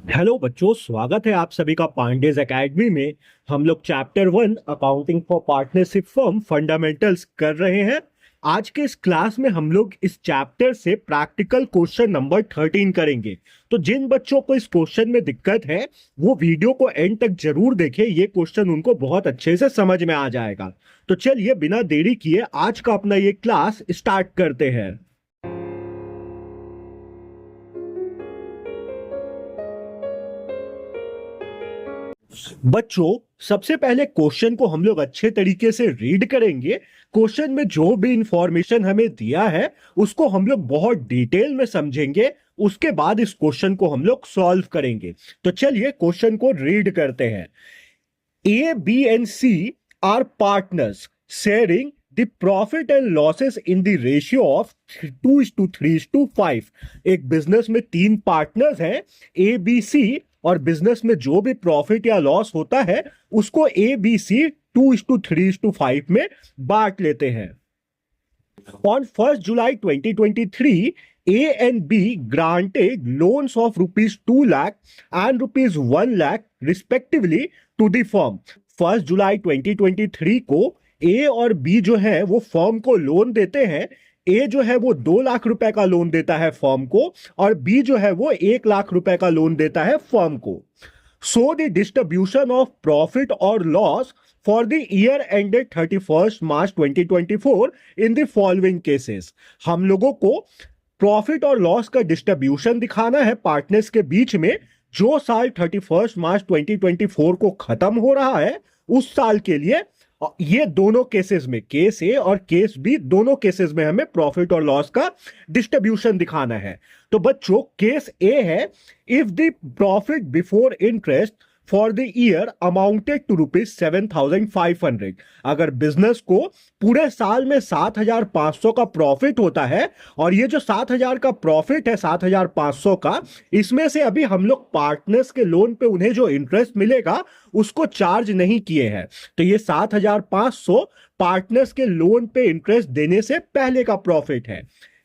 Hello बच्चों, स्वागत है आप सभी का पांडेज एकेडमी में। हम लोग chapter 1 accounting for partnership firm fundamentals कर रहे हैं। आज के इस क्लास में हम लोग इस चैप्टर से प्रैक्टिकल क्वेश्चन नंबर 13 करेंगे। तो जिन बच्चों को इस क्वेश्चन में दिक्कत है वो वीडियो को एंड तक जरूर देखें, ये क्वेश्चन उनको बहुत अच्छे से समझ में आ जाएगा। तो चलिए बिना देरी किए आज का अपना ये क्लास स्टार्ट करते हैं। बच्चों, सबसे पहले क्वेश्चन को हम लोग अच्छे तरीके से रीड करेंगे। क्वेश्चन में जो भी इंफॉर्मेशन हमें दिया है उसको हम लोग बहुत डिटेल में समझेंगे। उसके बाद इस क्वेश्चन को हम लोग सॉल्व करेंगे। तो चलिए क्वेश्चन को रीड करते हैं। A B and C are partners sharing the profit and losses in the ratio of 2:3:5। एक बिजनेस में तीन पार्टनर्स हैं, ए बी सी, और बिजनेस में जो भी प्रॉफिट या लॉस होता है उसको ए बी सी 2:3:5 में बांट लेते हैं। On 1st July 2023, A and B granted loans of rupees 2 lakh and rupees 1 lakh respectively to the firm। 1 जुलाई 2023 को A और B जो है वो फर्म को लोन देते हैं। A जो है वो 2 लाख रुपए का लोन देता है फर्म को, और B जो है वो 1 लाख रुपए का लोन देता है फर्म को। So the distribution of profit or loss for the year ended 31st March 2024 in the following cases। हम लोगों को प्रॉफिट और लॉस का डिस्ट्रीब्यूशन दिखाना है पार्टनर्स के बीच में जो साल 31 मार्च 2024 को खत्म हो रहा है उस साल के लिए। ये दोनों केसेस में, केस ए और केस बी, दोनों केसेस में हमें प्रॉफिट और लॉस का डिस्ट्रीब्यूशन दिखाना है। तो बच्चों, केस ए है, if the profit before interest for the year amounted to ₹7,500। अगर बिजनेस को पूरे साल में 7,500 का प्रॉफिट होता है, और ये जो 7,000 का प्रॉफिट है 7,500 का, इसमें से अभी हम लोग पार्टनर्स के लोन पे उन्हें जो इंटरेस्ट मिलेगा उसको चार्ज नहीं किए हैं, तो ये 7,500 पार्टनर्स के लोन पे इंटरेस्ट देने से पहले का प्रॉफिट है।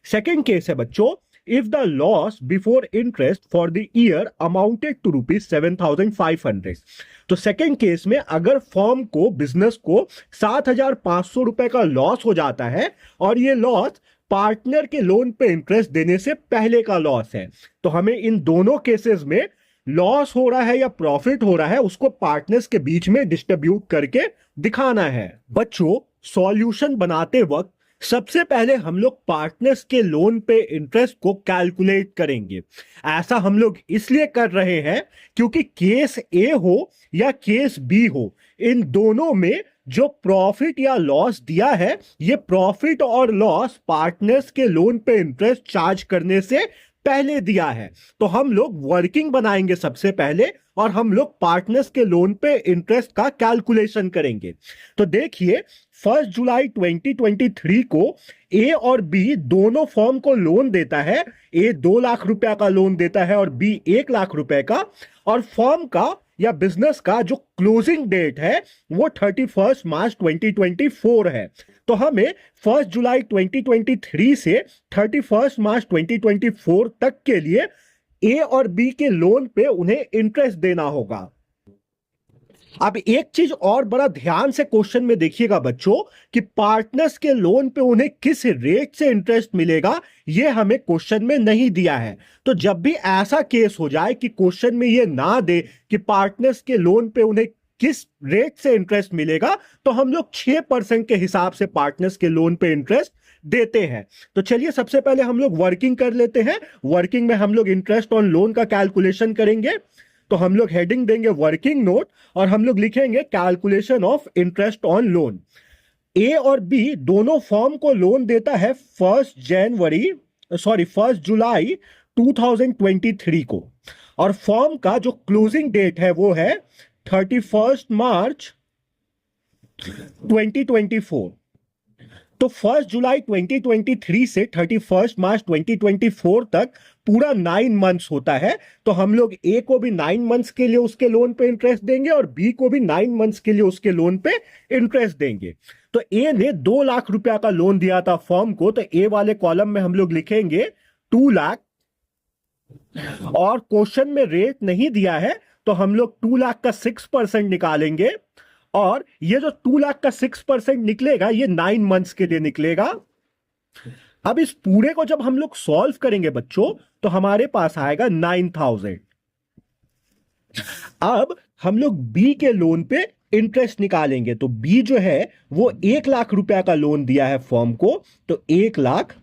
सेकेंड केस है बच्चों, if the loss before interest for the year amounted to ₹7,500। तो सेकेंड केस में अगर फर्म को, बिजनेस को 7,500 रुपए का लॉस हो जाता है और ये लॉस पार्टनर के लोन पे इंटरेस्ट देने से पहले का लॉस है, तो हमें इन दोनों केसेस में लॉस हो रहा है या प्रॉफिट हो रहा है उसको पार्टनर्स के बीच में डिस्ट्रीब्यूट करके दिखाना है। बच्चों, सॉल्यूशन बनाते वक्त सबसे पहले हम लोग पार्टनर्स के लोन पे इंटरेस्ट को कैलकुलेट करेंगे। ऐसा हम लोग इसलिए कर रहे हैं क्योंकि केस ए हो या केस बी हो, इन दोनों में जो प्रॉफिट या लॉस दिया है, ये प्रॉफिट और लॉस पार्टनर्स के लोन पे इंटरेस्ट चार्ज करने से पहले दिया है। तो हम लोग वर्किंग बनाएंगे सबसे पहले, और हम लोग पार्टनर्स के लोन पे इंटरेस्ट का कैलकुलेशन करेंगे। तो देखिए, 1 जुलाई 2023 को ए और बी दोनों फर्म को लोन देता है। ए 2 लाख रुपए का लोन देता है और बी 1 लाख रुपए का, और फर्म का या बिजनेस का जो क्लोजिंग डेट है वो 31 मार्च 2024 है। तो हमें 1 जुलाई 2023 से 31 मार्च 2024 तक के लिए ए और बी के लोन पे उन्हें इंटरेस्ट देना होगा। अब एक चीज और बड़ा ध्यान से क्वेश्चन में देखिएगा बच्चों, कि पार्टनर्स के लोन पे उन्हें किस रेट से इंटरेस्ट मिलेगा ये हमें क्वेश्चन में नहीं दिया है। तो जब भी ऐसा केस हो जाए कि क्वेश्चन में ये ना दे कि पार्टनर्स के लोन पे उन्हें किस रेट से इंटरेस्ट मिलेगा, तो हम लोग 6% के हिसाब से पार्टनर्स के लोन पे इंटरेस्ट देते हैं। तो चलिए सबसे पहले हम लोग वर्किंग कर लेते हैं। वर्किंग में हम लोग इंटरेस्ट ऑन लोन का कैलकुलेशन करेंगे। तो हम लोग हेडिंग देंगे वर्किंग नोट, और हम लोग लिखेंगे calculation of interest on loan. A और बी दोनों फर्म को लोन देता है 1 जुलाई 2023 को, और फर्म का जो क्लोजिंग डेट है वो है 31 मार्च 2024। तो 1 जुलाई 2023 से 31 मार्च 2024 तक पूरा 9 मंथ्स होता है। तो हम लोग ए को भी 9 मंथ्स के लिए उसके लोन पे इंटरेस्ट देंगे और बी को भी 9 मंथ्स के लिए उसके लोन पे इंटरेस्ट देंगे। तो ए ने 2 लाख रुपया का लोन दिया था फर्म को, तो ए वाले कॉलम में हम लोग लिखेंगे 2 लाख, और क्वेश्चन में रेट नहीं दिया है तो हम लोग 2 लाख का 6% निकालेंगे, और ये जो 2 लाख का 6% निकलेगा ये 9 मंथ्स के लिए निकलेगा। अब इस पूरे को जब हम लोग सॉल्व करेंगे बच्चों तो हमारे पास आएगा 9,000। अब हम लोग बी के लोन पे इंटरेस्ट निकालेंगे, तो बी जो है वो 1 लाख रुपया का लोन दिया है फर्म को, तो 1 लाख।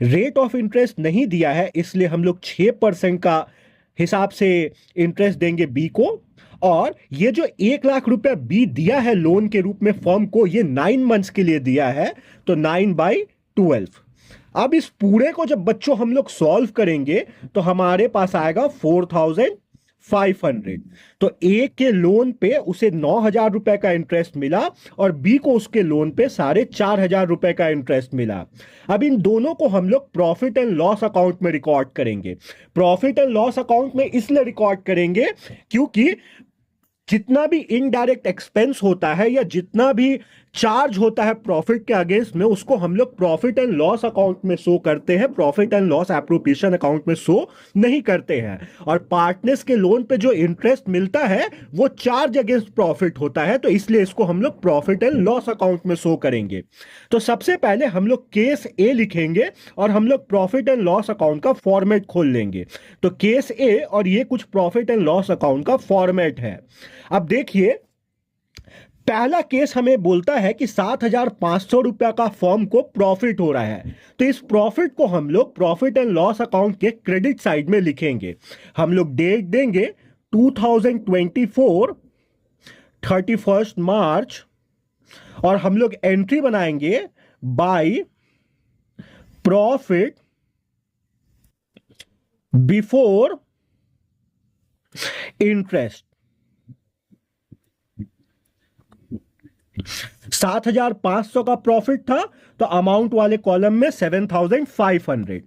रेट ऑफ इंटरेस्ट नहीं दिया है इसलिए हम लोग 6% का हिसाब से इंटरेस्ट देंगे बी को। और ये जो 1 लाख रुपया बी दिया है लोन के रूप में फर्म को, ये 9 मंथ्स के लिए दिया है, तो 9/12। अब इस पूरे को जब बच्चों हम लोग सॉल्व करेंगे तो हमारे पास आएगा 4,500। तो ए के लोन पे उसे 9,000 रुपए का इंटरेस्ट मिला और बी को उसके लोन पे 4,500 रुपए का इंटरेस्ट मिला। अब इन दोनों को हम लोग प्रॉफिट एंड लॉस अकाउंट में रिकॉर्ड करेंगे। प्रॉफिट एंड लॉस अकाउंट में इसलिए रिकॉर्ड करेंगे क्योंकि जितना भी इनडायरेक्ट एक्सपेंस होता है या जितना भी चार्ज होता है प्रॉफिट के अगेंस्ट में, उसको हम लोग प्रॉफिट एंड लॉस अकाउंट में शो करते हैं, profit and loss appropriation account में शो नहीं करते हैं। और पार्टनर्स के लोन पे जो इंटरेस्ट मिलता है वो चार्ज अगेंस्ट प्रॉफिट होता है, तो इसलिए इसको हम लोग प्रॉफिट एंड लॉस अकाउंट में शो करेंगे। तो सबसे पहले हम लोग केस ए लिखेंगे और हम लोग प्रॉफिट एंड लॉस अकाउंट का फॉर्मेट खोल लेंगे। तो केस ए और ये कुछ प्रॉफिट एंड लॉस अकाउंट का फॉर्मेट है। अब देखिए, पहला केस हमें बोलता है कि 7,500 रुपया का फर्म को प्रॉफिट हो रहा है, तो इस प्रॉफिट को हम लोग प्रॉफिट एंड लॉस अकाउंट के क्रेडिट साइड में लिखेंगे। हम लोग डेट देंगे 2024 31 मार्च, और हम लोग एंट्री बनाएंगे बाय प्रॉफिट बिफोर इंटरेस्ट। 7,500 का प्रॉफिट था तो अमाउंट वाले कॉलम में 7,500।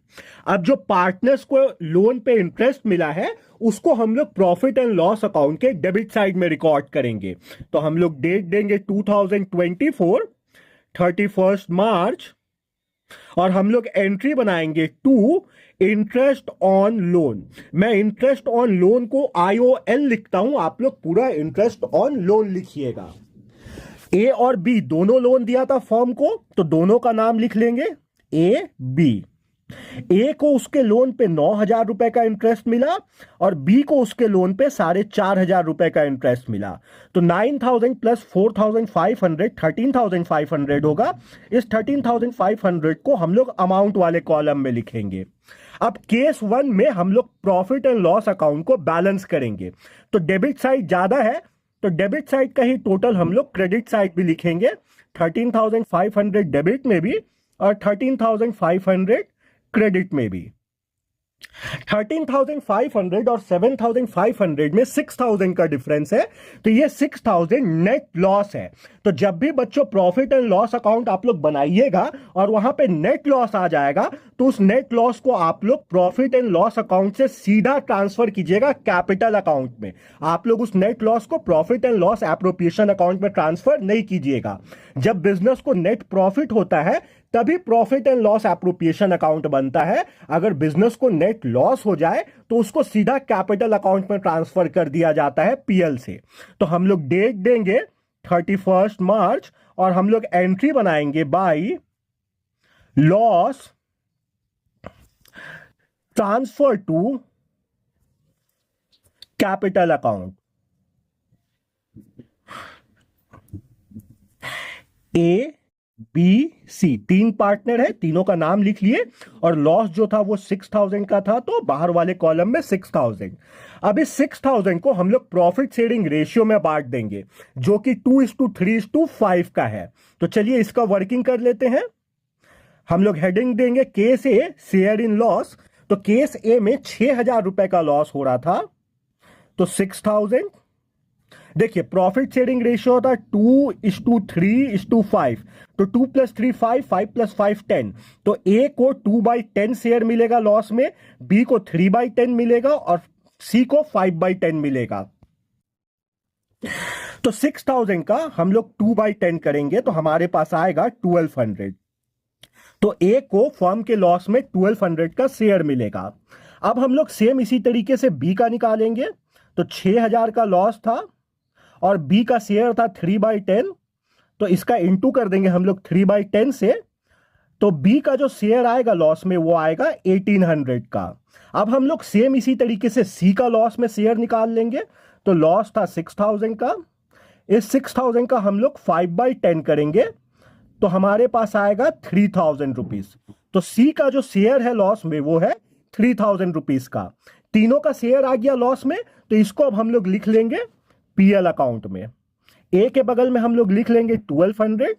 अब जो पार्टनर्स को लोन पे इंटरेस्ट मिला है उसको हम लोग प्रॉफिट एंड लॉस अकाउंट के डेबिट साइड में रिकॉर्ड करेंगे। तो हम लोग डेट देंगे 2024 31 मार्च, और हम लोग एंट्री बनाएंगे टू इंटरेस्ट ऑन लोन। मैं इंटरेस्ट ऑन लोन को ION लिखता हूं, आप लोग पूरा इंटरेस्ट ऑन लोन लिखिएगा। ए और बी दोनों लोन दिया था फर्म को, तो दोनों का नाम लिख लेंगे ए बी। ए को उसके लोन पे 9,000 रुपए का इंटरेस्ट मिला और बी को उसके लोन पे 4,500 रुपए का इंटरेस्ट मिला। तो 9,000 प्लस 4,500 13,500 होगा। इस 13,500 को हम लोग अमाउंट वाले कॉलम में लिखेंगे। अब केस 1 में हम लोग प्रॉफिट एंड लॉस अकाउंट को बैलेंस करेंगे, तो डेबिट साइड ज्यादा है तो डेबिट साइड का ही टोटल हम लोग क्रेडिट साइड भी लिखेंगे। 13,500 डेबिट में भी और 13,500 क्रेडिट में भी। 13,500 और 7,500 में 6,000 का डिफरेंस है, तो ये 6,000 नेट लॉस है। तो जब भी बच्चों प्रॉफिट एंड लॉस अकाउंट आप लोग बनाइएगा और वहां पे नेट लॉस आ जाएगा, तो उस नेट लॉस को आप लोग प्रॉफिट एंड लॉस अकाउंट से सीधा ट्रांसफर कीजिएगा कैपिटल अकाउंट में। आप लोग उस नेट लॉस को profit and loss appropriation account में ट्रांसफर नहीं कीजिएगा। जब बिजनेस को नेट प्रॉफिट होता है तभी profit and loss appropriation account बनता है। अगर बिजनेस को नेट लॉस हो जाए तो उसको सीधा कैपिटल अकाउंट में ट्रांसफर कर दिया जाता है PL से। तो हम लोग डेट देंगे 31 मार्च और हम लोग एंट्री बनाएंगे by loss transfer to capital account. A B C 3 partner है, तीनों का नाम लिख लिए, और लॉस जो था वो 6,000 का था, तो बाहर वाले कॉलम में 6,000। अब इस 6,000 को हम लोग प्रॉफिट शेयरिंग रेशियो में बांट देंगे जो कि 2:3:5 का है। तो चलिए इसका वर्किंग कर लेते हैं। हम लोग हेडिंग देंगे case A share in loss. तो केस ए में 6,000 रुपए का लॉस हो रहा था, तो 6,000। देखिए प्रॉफिट शेयरिंग रेशियो था 2:3:5, तो 2 + 3 5, 5 + 5 10। तो ए को 2/10 शेयर मिलेगा लॉस में, बी को 3/10 मिलेगा और सी को 5/10 मिलेगा। तो 6,000 का हम लोग 2/10 करेंगे तो हमारे पास आएगा 1,200। तो ए को फर्म के लॉस में 1,200 का शेयर मिलेगा। अब हम लोग सेम इसी तरीके से बी का निकालेंगे। तो 6,000 का लॉस था और बी का शेयर था 3/10, तो इसका इंटू कर देंगे हम लोग 3/10 से। तो बी का जो शेयर आएगा लॉस में वो आएगा 1800 का। अब हम लोग सेम इसी तरीके से सी का लॉस में शेयर निकाल लेंगे। तो लॉस था 6,000 का, इस 6,000 का हम लोग 5/10 करेंगे तो हमारे पास आएगा 3,000 रुपीज। तो सी का जो शेयर है लॉस में वो है 3,000 रुपीज का। तीनों का शेयर आ गया लॉस में, तो इसको अब हम लोग लिख लेंगे पीएल अकाउंट में। ए के बगल में हम लोग लिख लेंगे 1200,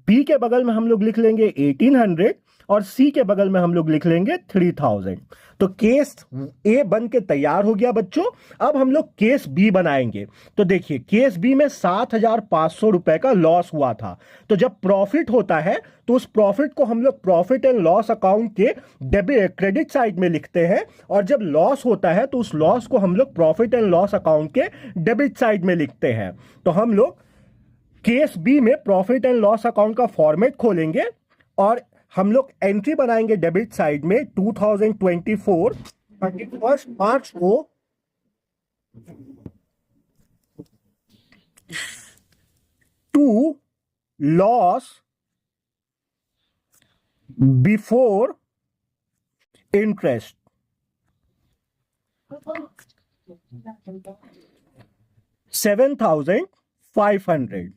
बी के बगल में हम लोग लिख लेंगे 1800 और सी के बगल में हम लोग लिख लेंगे 3000। तो केस ए बन के तैयार हो गया बच्चों। अब हम लोग केस बी बनाएंगे। तो देखिए केस बी में 7,500 रुपए का लॉस हुआ था। तो जब प्रॉफिट होता है तो उस प्रॉफिट को हम लोग प्रॉफिट एंड लॉस अकाउंट के डेबिट क्रेडिट साइड में लिखते हैं, और जब लॉस होता है तो उस लॉस को हम लोग प्रॉफिट एंड लॉस अकाउंट के डेबिट साइड में लिखते हैं। तो हम लोग केस बी में प्रॉफिट एंड लॉस अकाउंट का फॉर्मेट खोलेंगे और हम लोग एंट्री बनाएंगे डेबिट साइड में 2024 31 मार्च को टू लॉस बिफोर इंटरेस्ट। 7,500।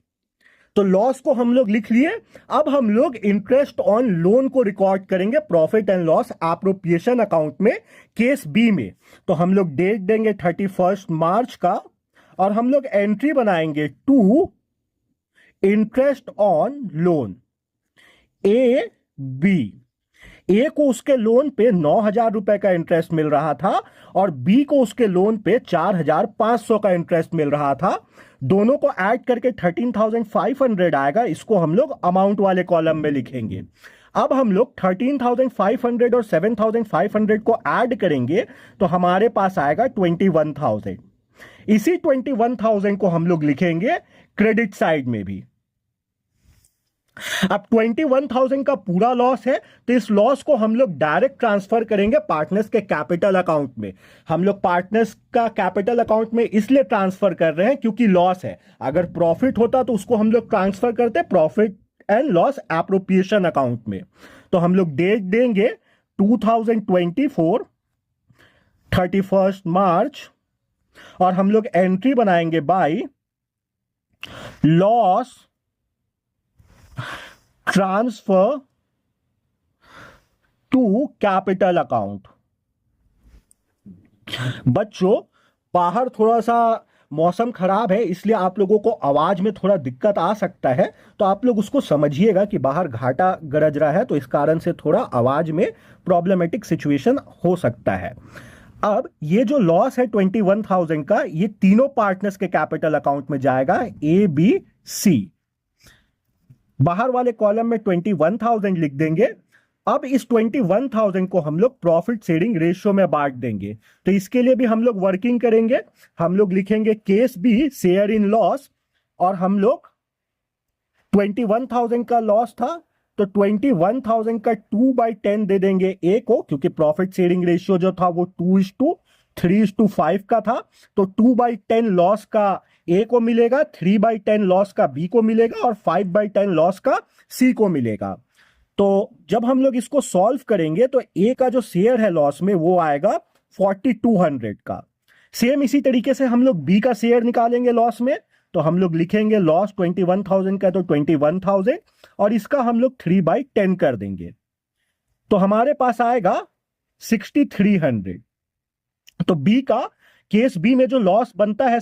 तो लॉस को हम लोग लिख लिए। अब हम लोग इंटरेस्ट ऑन लोन को रिकॉर्ड करेंगे profit and loss appropriation account में केस बी में। तो हम लोग डेट देंगे 31 मार्च का और हम लोग एंट्री बनाएंगे to interest on loan A B. A को उसके लोन पे 9,000 रुपए का इंटरेस्ट मिल रहा था और बी को उसके लोन पे 4,500 का इंटरेस्ट मिल रहा था। दोनों को ऐड करके 13,500 आएगा। इसको हम लोग अमाउंट वाले कॉलम में लिखेंगे। अब हम लोग 13,500 और 7,500 को ऐड करेंगे तो हमारे पास आएगा 21,000। इसी 21,000 को हम लोग लिखेंगे क्रेडिट साइड में भी। अब 21,000 का पूरा लॉस है तो इस लॉस को हम लोग डायरेक्ट ट्रांसफर करेंगे पार्टनर्स के कैपिटल अकाउंट में। हम लोग पार्टनर्स का कैपिटल अकाउंट में इसलिए ट्रांसफर कर रहे हैं क्योंकि लॉस है। अगर प्रॉफिट होता तो उसको हम लोग ट्रांसफर करते profit and loss appropriation account में। तो हम लोग डेट देंगे 2024 31 मार्च और हम लोग एंट्री बनाएंगे by loss transfer to capital account. बच्चों बाहर थोड़ा सा मौसम खराब है इसलिए आप लोगों को आवाज में थोड़ा दिक्कत आ सकता है, तो आप लोग उसको समझिएगा कि बाहर घाटा गरज रहा है तो इस कारण से थोड़ा आवाज में प्रॉब्लमेटिक सिचुएशन हो सकता है। अब ये जो लॉस है 21,000 का, ये तीनों पार्टनर्स के कैपिटल अकाउंट में जाएगा ए बी सी। बाहर वाले कॉलम में 21,000 लिख देंगे। अब इस 21,000 को हम लोग प्रॉफिट शेयरिंग रेशियो में बांट देंगे। तो इसके लिए भी हम लोग वर्किंग करेंगे। हम लोग लिखेंगे case B share in loss और हम लोग 21,000 का लॉस था तो 21,000 का 2/10 दे देंगे ए को, क्योंकि प्रॉफिट शेयरिंग रेशियो जो था वो 2:3:5 का था। तो 2/10 लॉस का ए को मिलेगा, 3/10 लॉस का बी को मिलेगा और 5/10 लॉस का सी को मिलेगा। तो जब हम लोग इसको सॉल्व करेंगे तो ए का जो शेयर है लॉस में वो आएगा 4,200 का। सेम इसी तरीके से हम लोग बी का शेयर निकालेंगे लॉस में। तो हम लोग लिखेंगे लॉस 21,000 का तो 21,000 और इसका हम लोग 3/10 कर देंगे तो हमारे पास आएगा 6,300। तो बी का केस बी में जो लॉस बनता है,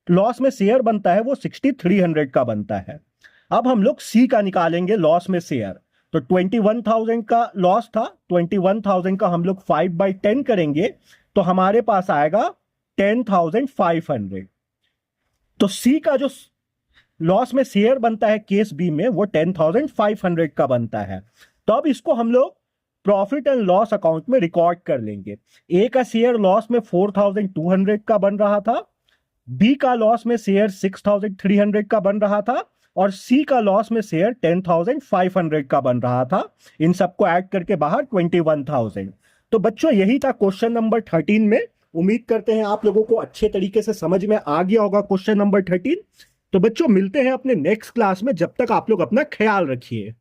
लॉस में शेयर बनता है वो 6,300 का बनता है। अब हम लोग सी का निकालेंगे लॉस में शेयर। तो 21,000 का लॉस था, 21,000 का हम लोग 5/10 करेंगे तो हमारे पास आएगा 10,500। तो सी का जो लॉस में शेयर बनता है केस बी में वो 10,500 का बनता है। तो अब इसको हम लोग प्रॉफिट एंड लॉस अकाउंट में रिकॉर्ड कर लेंगे। ए का शेयर लॉस में 4,200 का बन रहा था, बी का लॉस में शेयर 6,300 का बन रहा था और सी का लॉस में शेयर 10,500 का बन रहा था। इन सबको ऐड करके बाहर 21,000। तो बच्चों यही था क्वेश्चन नंबर 13 में। उम्मीद करते हैं आप लोगों को अच्छे तरीके से समझ में आ गया होगा क्वेश्चन नंबर 13। तो बच्चों मिलते हैं अपने नेक्स्ट क्लास में, जब तक आप लोग अपना ख्याल रखिए।